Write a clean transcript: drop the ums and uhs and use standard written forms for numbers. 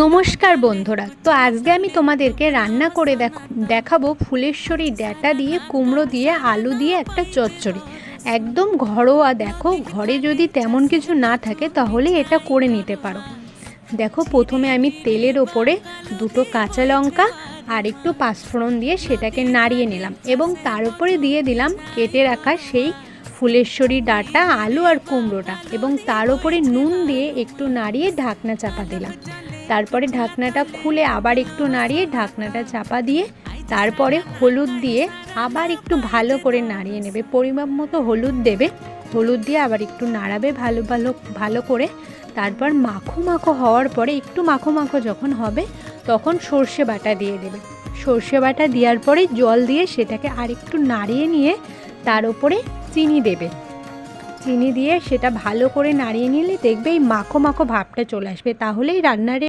নমস্কার বন্ধুরা, তো আজকে আমি তোমাদেরকে রান্না করে দেখাবো ফুলেশ্বরী ডাঁটা দিয়ে কুমড়ো দিয়ে আলু দিয়ে একটা চচ্চড়ি। একদম ঘরোয়া। দেখো, ঘরে যদি তেমন কিছু না থাকে তাহলে এটা করে নিতে পারো। দেখো, প্রথমে আমি তেলের ওপরে দুটো কাঁচা লঙ্কা আর একটু পাঁচফোড়ন দিয়ে সেটাকে নাড়িয়ে নিলাম এবং তার উপরে দিয়ে দিলাম কেটে রাখা সেই ফুলেশ্বরী ডাঁটা, আলু আর কুমড়োটা, এবং তার উপরে নুন দিয়ে একটু নাড়িয়ে ঢাকনা চাপা দিলাম। তারপরে ঢাকনাটা খুলে আবার একটু নাড়িয়ে ঢাকনাটা চাপা দিয়ে তারপরে হলুদ দিয়ে আবার একটু ভালো করে নাড়িয়ে নেবে। পরিমাপ মতো হলুদ দেবে, হলুদ দিয়ে আবার একটু নাড়াবে ভালো করে। তারপর মাখো মাখো হওয়ার পরে, একটু মাখো মাখো যখন হবে তখন সর্ষে বাটা দিয়ে দেবে। সর্ষে বাটা দেওয়ার পরে জল দিয়ে সেটাকে আর একটু নাড়িয়ে নিয়ে তার উপরে চিনি দেবে। চিনি দিয়ে সেটা ভালো করে নাড়িয়ে নিলে দেখবে এই মাখো মাখো ভাবটা চলে আসবে, তাহলেই রান্নার